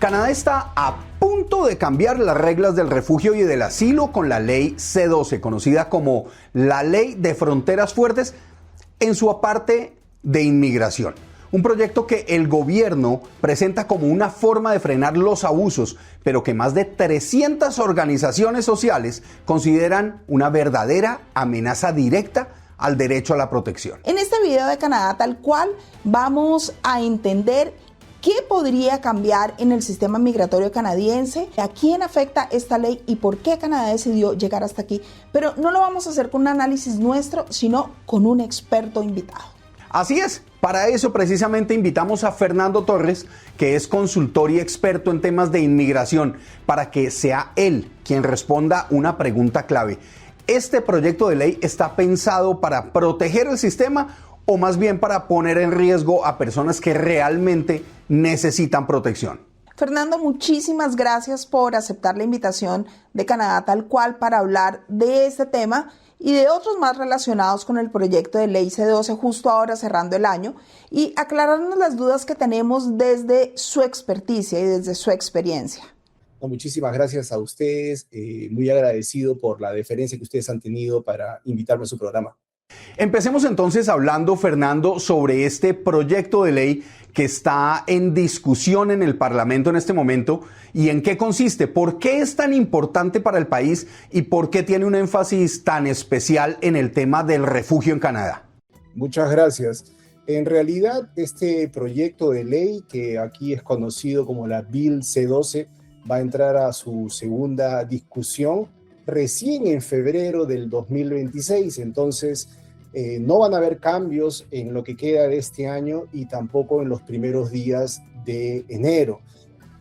Canadá está a punto de cambiar las reglas del refugio y del asilo con la ley C-12, conocida como la Ley de Fronteras Fuertes, en su parte de inmigración. Un proyecto que el gobierno presenta como una forma de frenar los abusos, pero que más de 300 organizaciones sociales consideran una verdadera amenaza directa al derecho a la protección. En este video de Canadá Tal Cual vamos a entender qué podría cambiar en el sistema migratorio canadiense, a quién afecta esta ley y por qué Canadá decidió llegar hasta aquí. Pero no lo vamos a hacer con un análisis nuestro, sino con un experto invitado. Así es, para eso precisamente invitamos a Fernando Torres, que es consultor y experto en temas de inmigración, para que sea él quien responda una pregunta clave. ¿Este proyecto de ley está pensado para proteger el sistema o más bien para poner en riesgo a personas que realmente necesitan protección? Fernando, muchísimas gracias por aceptar la invitación de Canadá Tal Cual para hablar de este tema y de otros más relacionados con el proyecto de ley C-12 justo ahora cerrando el año y aclararnos las dudas que tenemos desde su experticia y desde su experiencia. Muchísimas gracias a ustedes, muy agradecido por la deferencia que ustedes han tenido para invitarme a su programa. Empecemos entonces hablando, Fernando, sobre este proyecto de ley que está en discusión en el Parlamento en este momento y en qué consiste, por qué es tan importante para el país y por qué tiene un énfasis tan especial en el tema del refugio en Canadá. Muchas gracias. En realidad, este proyecto de ley, que aquí es conocido como la Bill C-12, va a entrar a su segunda discusión recién en febrero del 2026, entonces no van a haber cambios en lo que queda de este año y tampoco en los primeros días de enero.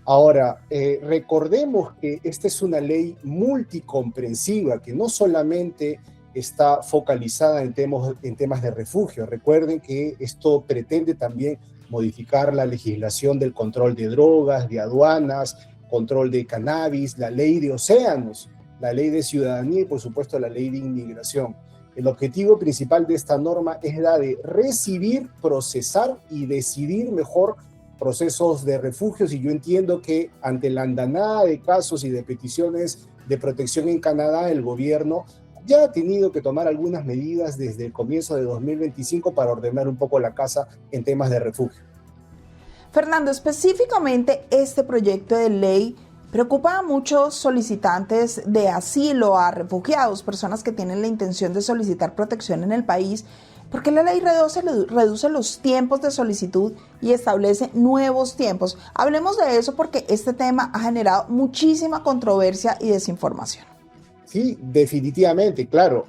Ahora, recordemos que esta es una ley multicomprensiva que no solamente está focalizada en temas de refugio. Recuerden que esto pretende también modificar la legislación del control de drogas, de aduanas, control de cannabis, la ley de océanos, la ley de ciudadanía y por supuesto la ley de inmigración. El objetivo principal de esta norma es la de recibir, procesar y decidir mejor procesos de refugios, y yo entiendo que ante la andanada de casos y de peticiones de protección en Canadá, el gobierno ya ha tenido que tomar algunas medidas desde el comienzo de 2025 para ordenar un poco la casa en temas de refugio. Fernando, específicamente este proyecto de ley preocupa a muchos solicitantes de asilo, a refugiados, personas que tienen la intención de solicitar protección en el país, porque la ley reduce los tiempos de solicitud y establece nuevos tiempos. Hablemos de eso porque este tema ha generado muchísima controversia y desinformación. Sí, definitivamente, claro.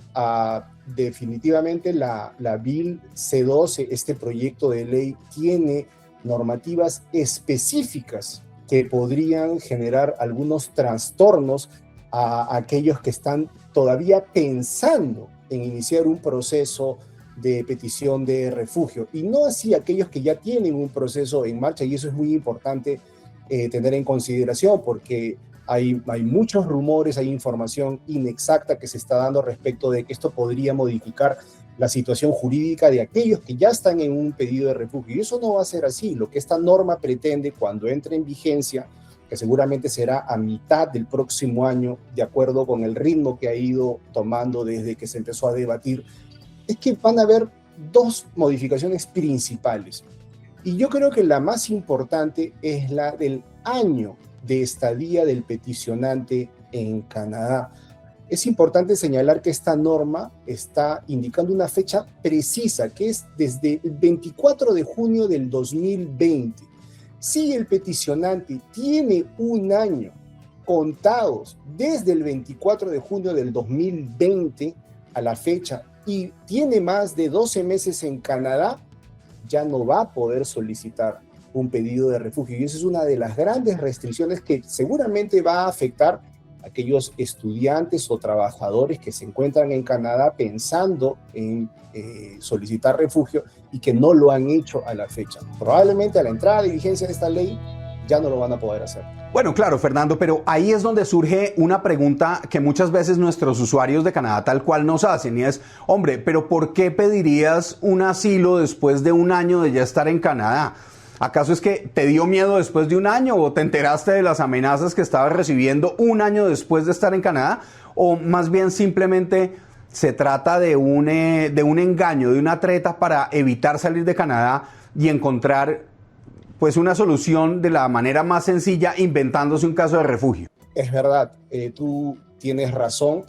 Definitivamente la Bill C-12, este proyecto de ley, tiene normativas específicas que podrían generar algunos trastornos a aquellos que están todavía pensando en iniciar un proceso de petición de refugio, y no así aquellos que ya tienen un proceso en marcha, y eso es muy importante tener en consideración porque hay muchos rumores, hay información inexacta que se está dando respecto de que esto podría modificar la situación jurídica de aquellos que ya están en un pedido de refugio. Y eso no va a ser así. Lo que esta norma pretende cuando entre en vigencia, que seguramente será a mitad del próximo año, de acuerdo con el ritmo que ha ido tomando desde que se empezó a debatir, es que van a haber dos modificaciones principales. Y yo creo que la más importante es la del año de estadía del peticionante en Canadá. Es importante señalar que esta norma está indicando una fecha precisa, que es desde el 24 de junio del 2020. Si el peticionante tiene un año contados desde el 24 de junio del 2020 a la fecha y tiene más de 12 meses en Canadá, ya no va a poder solicitar un pedido de refugio. Y esa es una de las grandes restricciones que seguramente va a afectar aquellos estudiantes o trabajadores que se encuentran en Canadá pensando en solicitar refugio y que no lo han hecho a la fecha. Probablemente a la entrada de vigencia de esta ley ya no lo van a poder hacer. Bueno, claro, Fernando, pero ahí es donde surge una pregunta que muchas veces nuestros usuarios de Canadá Tal Cual nos hacen, y es, hombre, pero ¿por qué pedirías un asilo después de un año de ya estar en Canadá? ¿Acaso es que te dio miedo después de un año o te enteraste de las amenazas que estabas recibiendo un año después de estar en Canadá? ¿O más bien simplemente se trata de un engaño, de una treta para evitar salir de Canadá y encontrar pues una solución de la manera más sencilla, inventándose un caso de refugio? Es verdad, tú tienes razón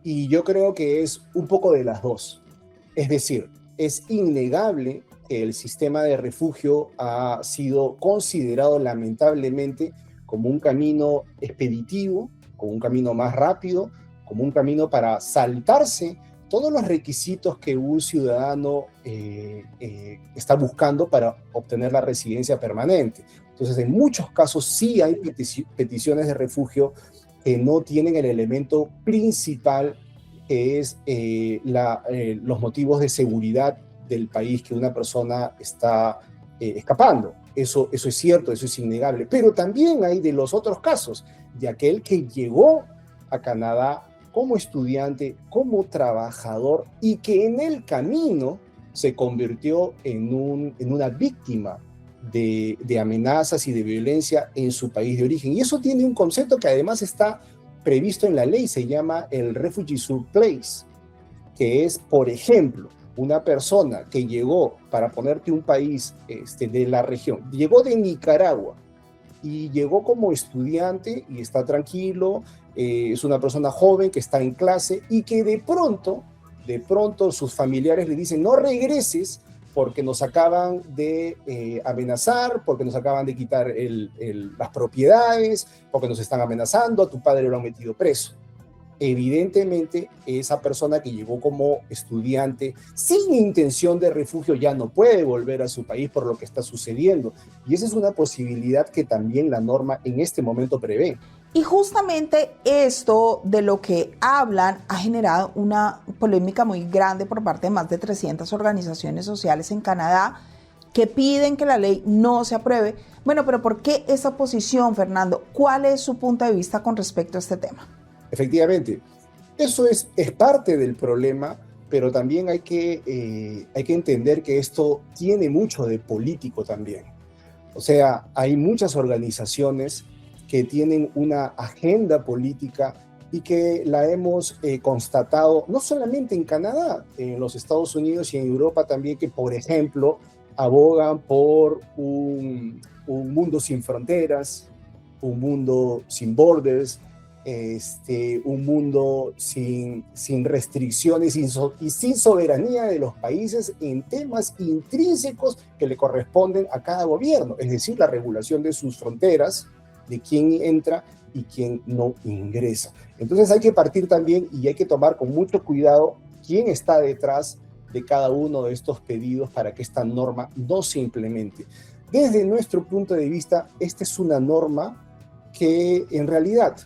y yo creo que es un poco de las dos. Es decir, es innegable que el sistema de refugio ha sido considerado lamentablemente como un camino expeditivo, como un camino más rápido, como un camino para saltarse todos los requisitos que un ciudadano está buscando para obtener la residencia permanente. Entonces, en muchos casos sí hay peticiones de refugio que no tienen el elemento principal, que es los motivos de seguridad del país que una persona está escapando. Eso es cierto, eso es innegable. Pero también hay de los otros casos, de aquel que llegó a Canadá como estudiante, como trabajador, y que en el camino se convirtió en una víctima de amenazas y de violencia en su país de origen. Y eso tiene un concepto que además está previsto en la ley, se llama el refugee surplus, que es, por ejemplo, una persona que llegó, para ponerte un país de la región, llegó de Nicaragua y llegó como estudiante y está tranquilo, es una persona joven que está en clase y que de pronto sus familiares le dicen: no regreses porque nos acaban de amenazar, porque nos acaban de quitar las propiedades, porque nos están amenazando, a tu padre lo han metido preso. Evidentemente, esa persona que llegó como estudiante sin intención de refugio ya no puede volver a su país por lo que está sucediendo. Y esa es una posibilidad que también la norma en este momento prevé. Y justamente esto de lo que hablan ha generado una polémica muy grande por parte de más de 300 organizaciones sociales en Canadá que piden que la ley no se apruebe. Bueno, pero ¿por qué esa posición, Fernando? ¿Cuál es su punto de vista con respecto a este tema? Efectivamente, eso es parte del problema, pero también hay que entender que esto tiene mucho de político también. O sea, hay muchas organizaciones que tienen una agenda política y que la hemos constatado no solamente en Canadá, en los Estados Unidos y en Europa también, que por ejemplo abogan por un mundo sin fronteras, un mundo sin borders, un mundo sin restricciones y sin soberanía de los países en temas intrínsecos que le corresponden a cada gobierno, es decir, la regulación de sus fronteras, de quién entra y quién no ingresa. Entonces hay que partir también y hay que tomar con mucho cuidado quién está detrás de cada uno de estos pedidos para que esta norma no se implemente. Desde nuestro punto de vista, esta es una norma que en realidad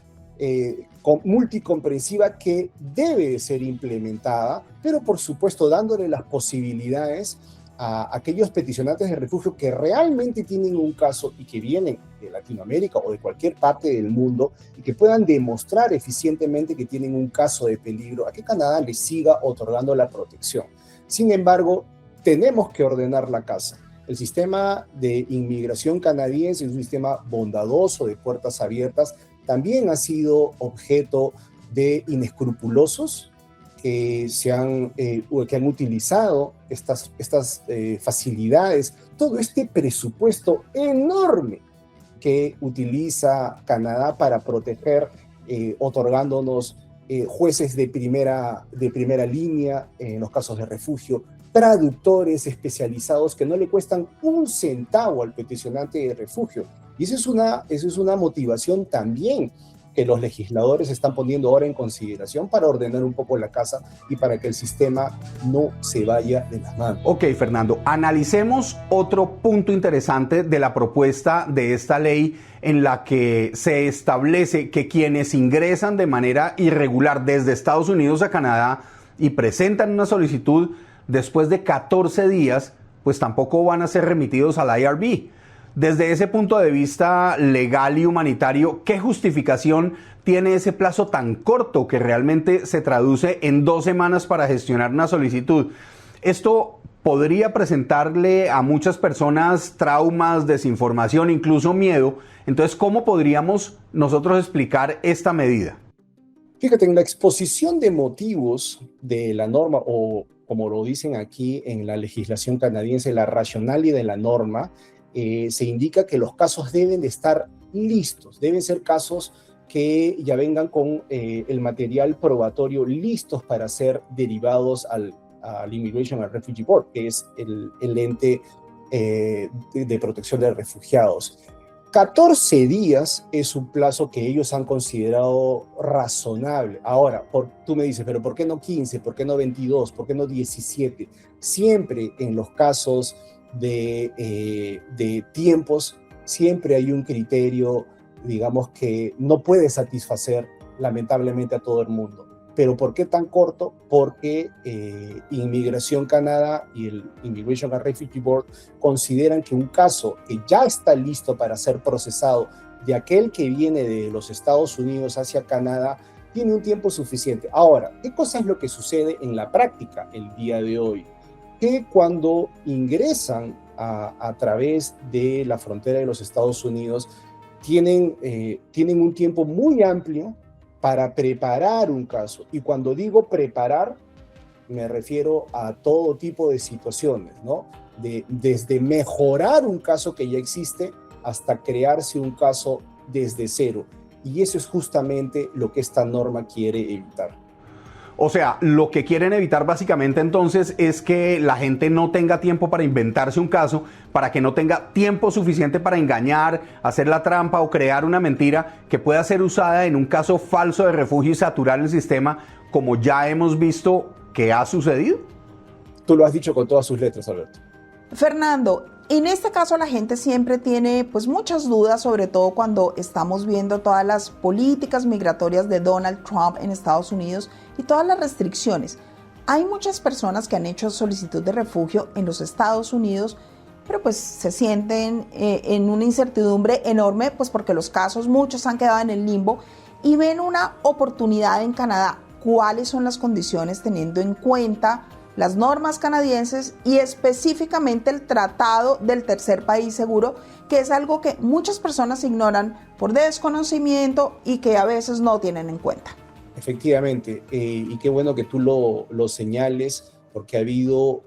multicomprensiva, que debe ser implementada, pero por supuesto dándole las posibilidades a aquellos peticionantes de refugio que realmente tienen un caso y que vienen de Latinoamérica o de cualquier parte del mundo y que puedan demostrar eficientemente que tienen un caso de peligro, a que Canadá les siga otorgando la protección. Sin embargo, tenemos que ordenar la casa. El sistema de inmigración canadiense es un sistema bondadoso, de puertas abiertas. También ha sido objeto de inescrupulosos que han utilizado estas facilidades, todo este presupuesto enorme que utiliza Canadá para proteger, otorgándonos jueces de primera línea en los casos de refugio, traductores especializados que no le cuestan un centavo al peticionante de refugio. Y esa es una motivación también que los legisladores están poniendo ahora en consideración para ordenar un poco la casa y para que el sistema no se vaya de las manos. Ok, Fernando, analicemos otro punto interesante de la propuesta de esta ley, en la que se establece que quienes ingresan de manera irregular desde Estados Unidos a Canadá y presentan una solicitud después de 14 días, pues tampoco van a ser remitidos al IRB. Desde ese punto de vista legal y humanitario, ¿qué justificación tiene ese plazo tan corto que realmente se traduce en 2 semanas para gestionar una solicitud? Esto podría presentarle a muchas personas traumas, desinformación, incluso miedo. Entonces, ¿cómo podríamos nosotros explicar esta medida? Fíjate, en la exposición de motivos de la norma, o como lo dicen aquí en la legislación canadiense, la rationalidad de la norma, se indica que los casos deben de estar listos, deben ser casos que ya vengan con el material probatorio listos para ser derivados al Immigration and Refugee Board, que es el ente de protección de refugiados. 14 días es un plazo que ellos han considerado razonable. Ahora, tú me dices, pero ¿por qué no 15? ¿Por qué no 22? ¿Por qué no 17? Siempre en los casos de tiempos, siempre hay un criterio, digamos, que no puede satisfacer lamentablemente a todo el mundo. ¿Pero por qué tan corto? Porque Inmigración Canadá y el Immigration and Refugee Board consideran que un caso que ya está listo para ser procesado de aquel que viene de los Estados Unidos hacia Canadá tiene un tiempo suficiente. Ahora, ¿qué cosa es lo que sucede en la práctica el día de hoy? Que cuando ingresan a través de la frontera de los Estados Unidos tienen un tiempo muy amplio para preparar un caso. Y cuando digo preparar, me refiero a todo tipo de situaciones, ¿no? Desde mejorar un caso que ya existe hasta crearse un caso desde cero. Y eso es justamente lo que esta norma quiere evitar. O sea, lo que quieren evitar básicamente entonces es que la gente no tenga tiempo para inventarse un caso, para que no tenga tiempo suficiente para engañar, hacer la trampa o crear una mentira que pueda ser usada en un caso falso de refugio y saturar el sistema, como ya hemos visto que ha sucedido. Tú lo has dicho con todas sus letras, Alberto. Fernando, en este caso la gente siempre tiene pues muchas dudas, sobre todo cuando estamos viendo todas las políticas migratorias de Donald Trump en Estados Unidos y todas las restricciones. Hay muchas personas que han hecho solicitud de refugio en los Estados Unidos, pero pues se sienten en una incertidumbre enorme, pues porque los casos muchos han quedado en el limbo y ven una oportunidad en Canadá. ¿Cuáles son las condiciones teniendo en cuenta las normas canadienses y específicamente el Tratado del Tercer País Seguro, que es algo que muchas personas ignoran por desconocimiento y que a veces no tienen en cuenta? Efectivamente, y qué bueno que tú lo señales, porque ha habido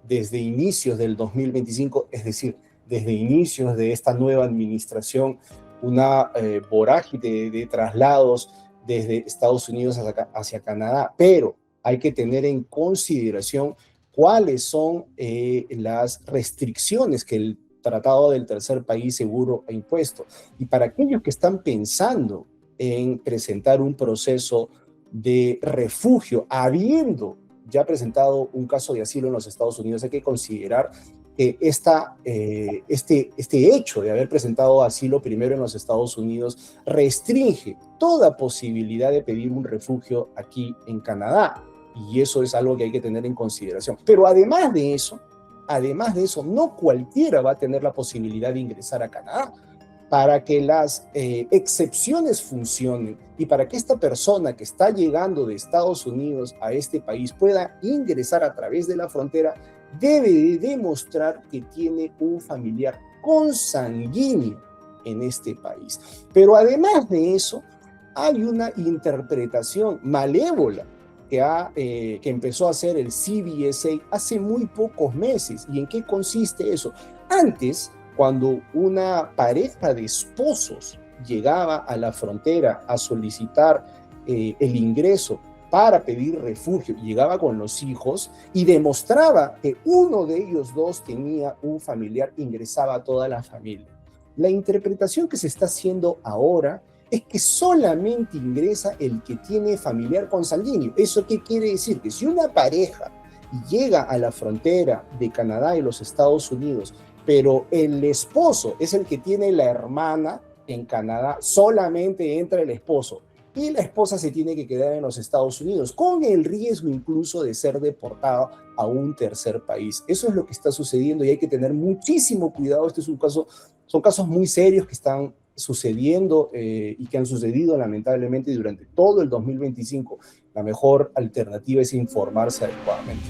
desde inicios del 2025, es decir, desde inicios de esta nueva administración, una vorágine de traslados desde Estados Unidos hacia Canadá, pero hay que tener en consideración cuáles son las restricciones que el Tratado del Tercer País Seguro ha impuesto. Y para aquellos que están pensando en presentar un proceso de refugio, habiendo ya presentado un caso de asilo en los Estados Unidos, hay que considerar que este hecho de haber presentado asilo primero en los Estados Unidos restringe toda posibilidad de pedir un refugio aquí en Canadá. Y eso es algo que hay que tener en consideración. Pero además de eso, no cualquiera va a tener la posibilidad de ingresar a Canadá. Para que las excepciones funcionen y para que esta persona que está llegando de Estados Unidos a este país pueda ingresar a través de la frontera, debe de demostrar que tiene un familiar consanguíneo en este país. Pero además de eso, hay una interpretación malévola que empezó a hacer el CBSA hace muy pocos meses. ¿Y en qué consiste eso? Antes, cuando una pareja de esposos llegaba a la frontera a solicitar el ingreso para pedir refugio, llegaba con los hijos y demostraba que uno de ellos dos tenía un familiar, ingresaba a toda la familia. La interpretación que se está haciendo ahora es que solamente ingresa el que tiene familiar consanguíneo. ¿Eso qué quiere decir? Que si una pareja llega a la frontera de Canadá y los Estados Unidos, pero el esposo es el que tiene la hermana en Canadá, solamente entra el esposo y la esposa se tiene que quedar en los Estados Unidos, con el riesgo incluso de ser deportada a un tercer país. Eso es lo que está sucediendo y hay que tener muchísimo cuidado. Este es un caso, son casos muy serios que están sucediendo y que han sucedido lamentablemente durante todo el 2025. La mejor alternativa es informarse adecuadamente.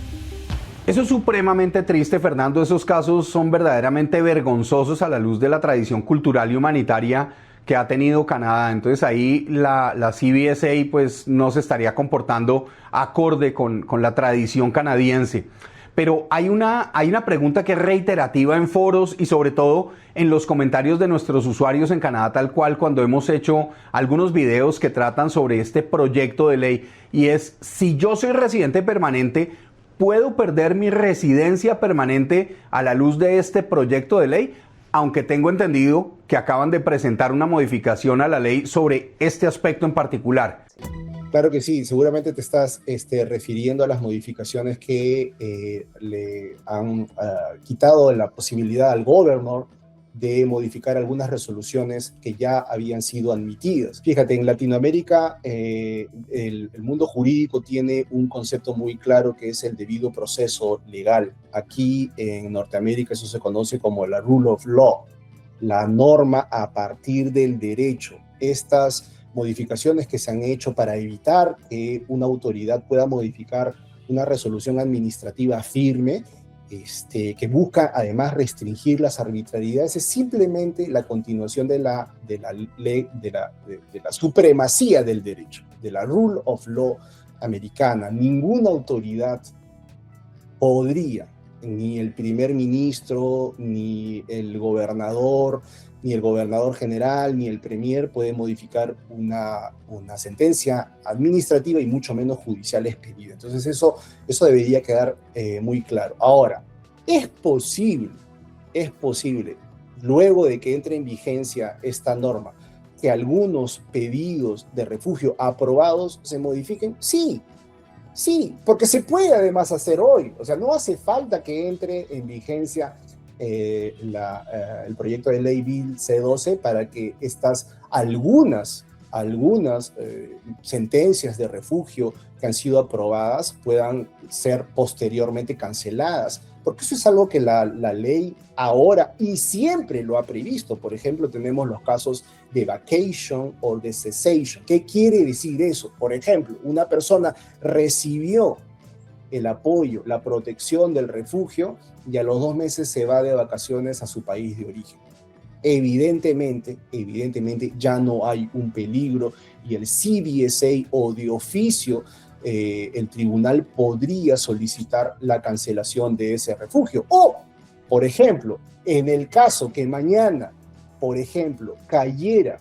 Eso es supremamente triste, Fernando. Esos casos son verdaderamente vergonzosos a la luz de la tradición cultural y humanitaria que ha tenido Canadá. Entonces ahí la CBSA pues no se estaría comportando acorde con la tradición canadiense. Pero hay una pregunta que es reiterativa en foros y sobre todo en los comentarios de nuestros usuarios en Canadá, tal cual cuando hemos hecho algunos videos que tratan sobre este proyecto de ley, y es: si yo soy residente permanente, ¿puedo perder mi residencia permanente a la luz de este proyecto de ley? Aunque tengo entendido que acaban de presentar una modificación a la ley sobre este aspecto en particular. Claro que sí, seguramente te estás refiriendo a las modificaciones que le han quitado la posibilidad al gobernador de modificar algunas resoluciones que ya habían sido admitidas. Fíjate, en Latinoamérica el mundo jurídico tiene un concepto muy claro que es el debido proceso legal. Aquí en Norteamérica eso se conoce como la rule of law, la norma a partir del derecho. Estas modificaciones que se han hecho para evitar que una autoridad pueda modificar una resolución administrativa firme, que busca además restringir las arbitrariedades, es simplemente la continuación de la ley, de la supremacía del derecho, de la rule of law americana. Ninguna autoridad podría, ni el primer ministro, ni el gobernador general, ni el premier puede modificar una sentencia administrativa y mucho menos judicial expedida. Entonces eso debería quedar muy claro. Ahora, es posible, luego de que entre en vigencia esta norma, que algunos pedidos de refugio aprobados se modifiquen. Sí, porque se puede además hacer hoy. O sea, no hace falta que entre en vigencia el proyecto de ley Bill C-12 para que estas algunas sentencias de refugio que han sido aprobadas puedan ser posteriormente canceladas, porque eso es algo que la ley ahora y siempre lo ha previsto. Por ejemplo, tenemos los casos de vacation o de cessation. ¿Qué quiere decir eso? Por ejemplo, una persona recibió el apoyo, la protección del refugio y a los 2 meses se va de vacaciones a su país de origen. Evidentemente ya no hay un peligro y el CBSA o de oficio el tribunal podría solicitar la cancelación de ese refugio. O, por ejemplo, en el caso que mañana, por ejemplo, cayera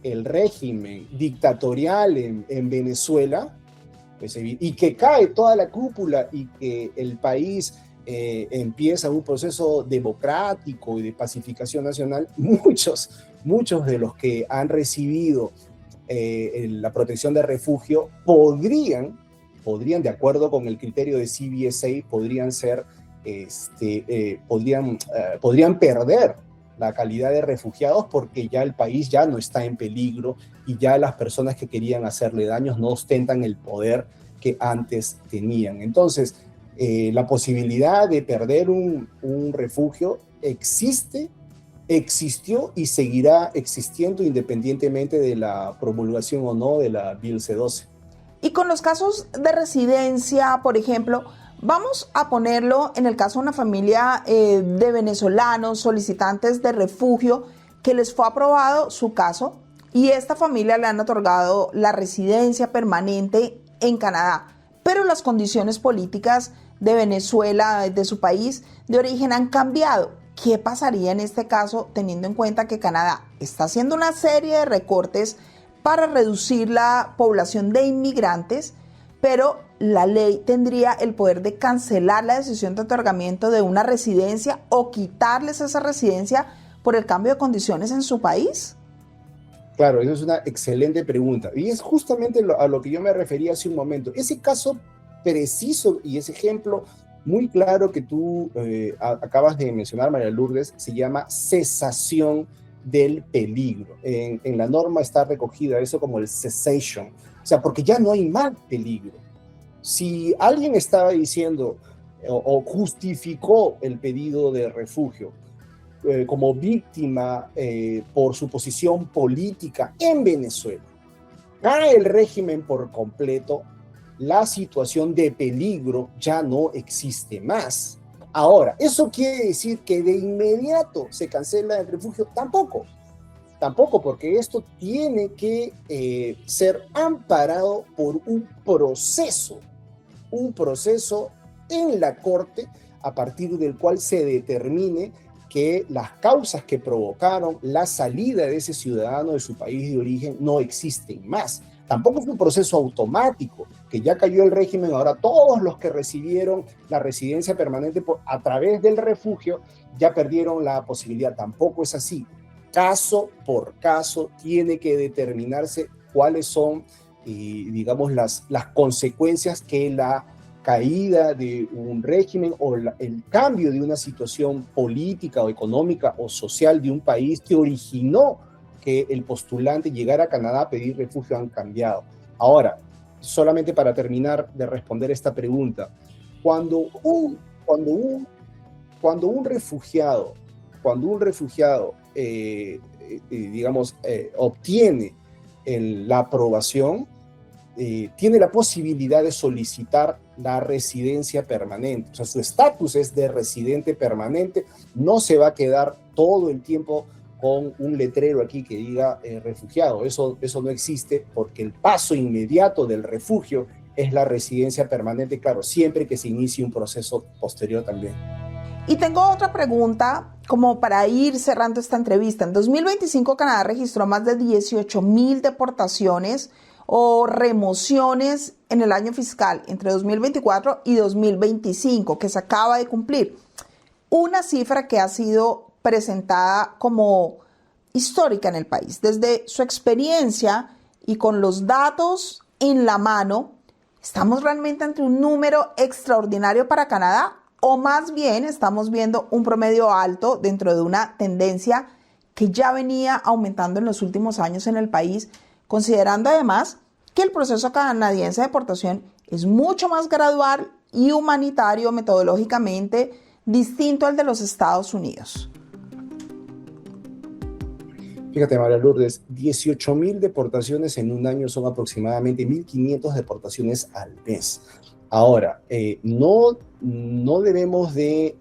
el régimen dictatorial en Venezuela, pues, y que cae toda la cúpula y que el país empieza un proceso democrático y de pacificación nacional, muchos de los que han recibido la protección de refugio podrían, de acuerdo con el criterio de CBSA, podrían perder la calidad de refugiados porque ya el país ya no está en peligro y ya las personas que querían hacerle daños no ostentan el poder que antes tenían. Entonces, la posibilidad de perder un refugio existió y seguirá existiendo independientemente de la promulgación o no de la Bill C-12. Y con los casos de residencia, por ejemplo, vamos a ponerlo en el caso de una familia de venezolanos solicitantes de refugio que les fue aprobado su caso y esta familia le han otorgado la residencia permanente en Canadá, pero las condiciones políticas de Venezuela, de su país de origen, han cambiado. ¿Qué pasaría en este caso teniendo en cuenta que Canadá está haciendo una serie de recortes para reducir la población de inmigrantes, pero la ley tendría el poder de cancelar la decisión de otorgamiento de una residencia o quitarles esa residencia por el cambio de condiciones en su país? Claro, esa es una excelente pregunta. Y es justamente a lo que yo me refería hace un momento. Ese caso preciso y ese ejemplo muy claro que tú acabas de mencionar, María Lourdes, se llama cesación del peligro. En la norma está recogida eso como el cessation. O sea, porque ya no hay más peligro. Si alguien estaba diciendo o justificó el pedido de refugio como víctima por su posición política en Venezuela, cae el régimen por completo, la situación de peligro ya no existe más. Ahora, ¿eso quiere decir que de inmediato se cancela el refugio? Tampoco, porque esto tiene que ser amparado por un proceso en la Corte a partir del cual se determine que las causas que provocaron la salida de ese ciudadano de su país de origen no existen más. Tampoco fue un proceso automático, que ya cayó el régimen, ahora todos los que recibieron la residencia permanente a través del refugio ya perdieron la posibilidad. Tampoco es así. Caso por caso tiene que determinarse cuáles son, digamos, las consecuencias que la caída de un régimen o el cambio de una situación política o económica o social de un país que originó que el postulante llegara a Canadá a pedir refugio han cambiado. Ahora, solamente para terminar de responder esta pregunta, cuando un refugiado obtiene la aprobación, tiene la posibilidad de solicitar la residencia permanente. O sea, su estatus es de residente permanente, no se va a quedar todo el tiempo con un letrero aquí que diga refugiado. Eso no existe, porque el paso inmediato del refugio es la residencia permanente, claro, siempre que se inicie un proceso posterior también. Y tengo otra pregunta como para ir cerrando esta entrevista. En 2025 Canadá registró más de 18,000 deportaciones o remociones en el año fiscal entre 2024 y 2025 que se acaba de cumplir. Una cifra que ha sido presentada como histórica en el país. Desde su experiencia y con los datos en la mano, ¿estamos realmente ante un número extraordinario para Canadá? O más bien estamos viendo un promedio alto dentro de una tendencia que ya venía aumentando en los últimos años en el país, considerando además que el proceso canadiense de deportación es mucho más gradual y humanitario metodológicamente distinto al de los Estados Unidos. Fíjate, María Lourdes, 18,000 deportaciones en un año son aproximadamente 1,500 deportaciones al mes. Ahora, no debemos de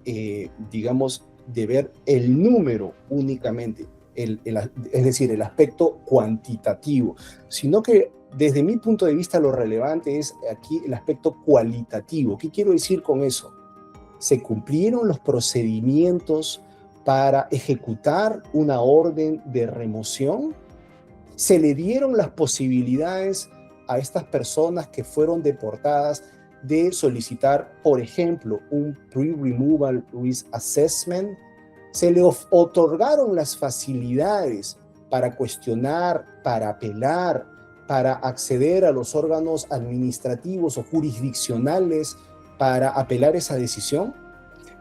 ver el número únicamente, es decir, el aspecto cuantitativo, sino que desde mi punto de vista lo relevante es aquí el aspecto cualitativo. ¿Qué quiero decir con eso? ¿Se cumplieron los procedimientos para ejecutar una orden de remoción? ¿Se le dieron las posibilidades a estas personas que fueron deportadas de solicitar, por ejemplo, un Pre-Removal Risk Assessment? ¿Se le otorgaron las facilidades para cuestionar, para apelar, para acceder a los órganos administrativos o jurisdiccionales para apelar esa decisión?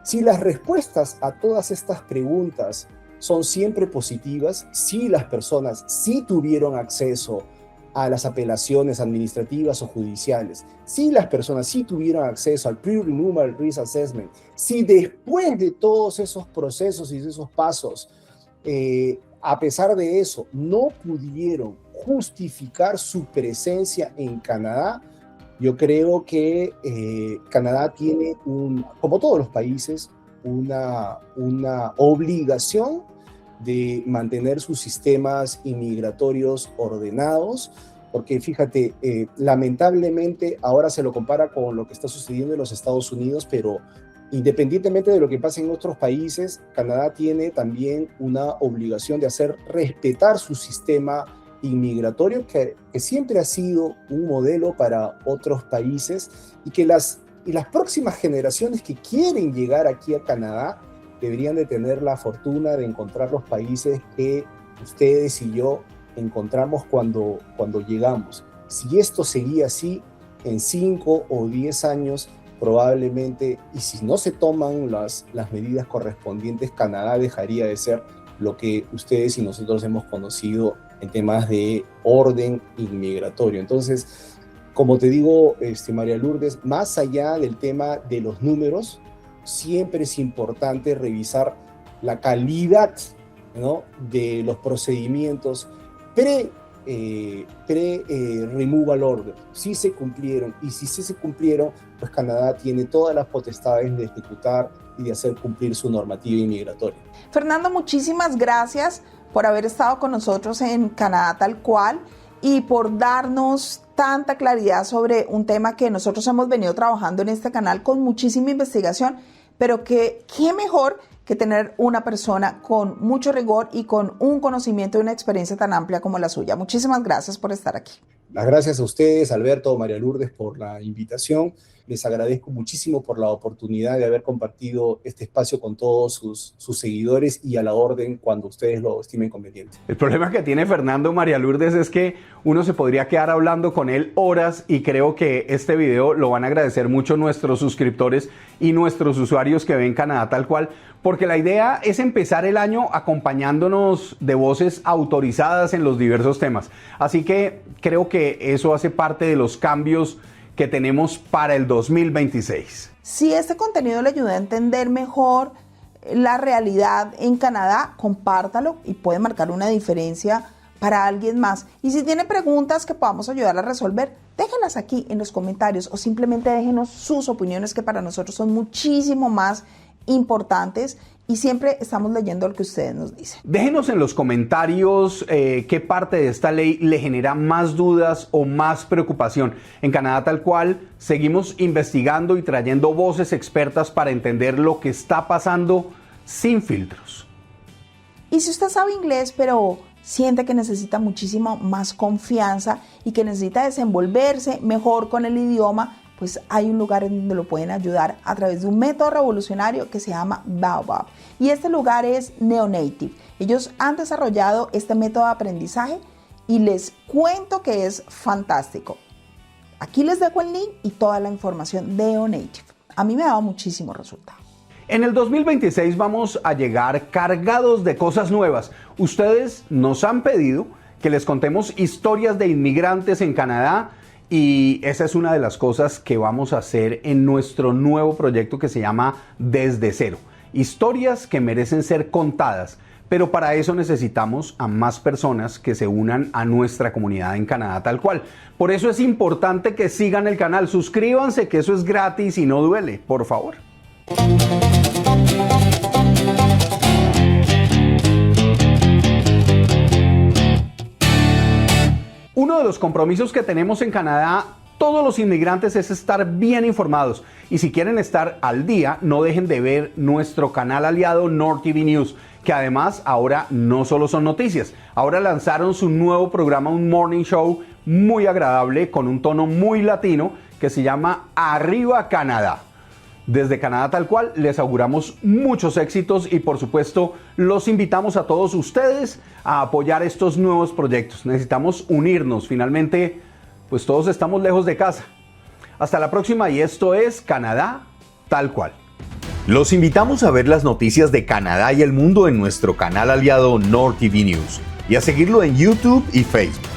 Si las respuestas a todas estas preguntas son siempre positivas, si las personas sí tuvieron acceso a las apelaciones administrativas o judiciales, si las personas sí tuvieron acceso al Pre-Removal Risk Assessment, si después de todos esos procesos y de esos pasos, a pesar de eso, no pudieron justificar su presencia en Canadá, yo creo que Canadá tiene, como todos los países, una obligación de mantener sus sistemas inmigratorios ordenados, porque fíjate, lamentablemente ahora se lo compara con lo que está sucediendo en los Estados Unidos, pero independientemente de lo que pase en otros países, Canadá tiene también una obligación de hacer respetar su sistema inmigratorio, que siempre ha sido un modelo para otros países, y que las próximas generaciones que quieren llegar aquí a Canadá deberían de tener la fortuna de encontrar los países que ustedes y yo encontramos cuando llegamos. Si esto seguía así, en 5 o 10 años, probablemente, y si no se toman las medidas correspondientes, Canadá dejaría de ser lo que ustedes y nosotros hemos conocido en temas de orden inmigratorio. Entonces, como te digo, María Lourdes, más allá del tema de los números, siempre es importante revisar la calidad, ¿no?, de los procedimientos pre-removal order. Sí se cumplieron, y si sí se cumplieron, pues Canadá tiene todas las potestades de ejecutar y de hacer cumplir su normativa inmigratoria. Fernando, muchísimas gracias por haber estado con nosotros en Canadá Tal Cual y por darnos tanta claridad sobre un tema que nosotros hemos venido trabajando en este canal con muchísima investigación, pero que qué mejor que tener una persona con mucho rigor y con un conocimiento y una experiencia tan amplia como la suya. Muchísimas gracias por estar aquí. Las gracias a ustedes, Alberto, María Lourdes, por la invitación. Les agradezco muchísimo por la oportunidad de haber compartido este espacio con todos sus seguidores y a la orden cuando ustedes lo estimen conveniente. El problema que tiene Fernando, María Lourdes, es que uno se podría quedar hablando con él horas y creo que este video lo van a agradecer mucho nuestros suscriptores y nuestros usuarios que ven Canadá Tal Cual, porque la idea es empezar el año acompañándonos de voces autorizadas en los diversos temas. Así que creo que eso hace parte de los cambios que tenemos para el 2026. Si este contenido le ayuda a entender mejor la realidad en Canadá, compártalo y puede marcar una diferencia para alguien más. Y si tiene preguntas que podamos ayudar a resolver, déjenlas aquí en los comentarios o simplemente déjenos sus opiniones, que para nosotros son muchísimo más importantes y siempre estamos leyendo lo que ustedes nos dicen. Déjenos en los comentarios qué parte de esta ley le genera más dudas o más preocupación. En Canadá Tal Cual seguimos investigando y trayendo voces expertas para entender lo que está pasando sin filtros. Y si usted sabe inglés pero siente que necesita muchísimo más confianza y que necesita desenvolverse mejor con el idioma, pues hay un lugar en donde lo pueden ayudar a través de un método revolucionario que se llama Baobab. Y este lugar es Neonative. Ellos han desarrollado este método de aprendizaje y les cuento que es fantástico. Aquí les dejo el link y toda la información de Neonative. A mí me ha dado muchísimo resultado. En el 2026 vamos a llegar cargados de cosas nuevas. Ustedes nos han pedido que les contemos historias de inmigrantes en Canadá, y esa es una de las cosas que vamos a hacer en nuestro nuevo proyecto que se llama Desde Cero. Historias que merecen ser contadas, pero para eso necesitamos a más personas que se unan a nuestra comunidad en Canadá Tal Cual. Por eso es importante que sigan el canal, suscríbanse, que eso es gratis y no duele, por favor. Uno de los compromisos que tenemos en Canadá, todos los inmigrantes, es estar bien informados. Y si quieren estar al día, no dejen de ver nuestro canal aliado NorTV News, que además ahora no solo son noticias, ahora lanzaron su nuevo programa, un morning show muy agradable con un tono muy latino que se llama Arriba Canadá. Desde Canadá Tal Cual les auguramos muchos éxitos y por supuesto los invitamos a todos ustedes a apoyar estos nuevos proyectos. Necesitamos unirnos, finalmente pues todos estamos lejos de casa. Hasta la próxima y esto es Canadá Tal Cual. Los invitamos a ver las noticias de Canadá y el mundo en nuestro canal aliado NorTV News y a seguirlo en YouTube y Facebook.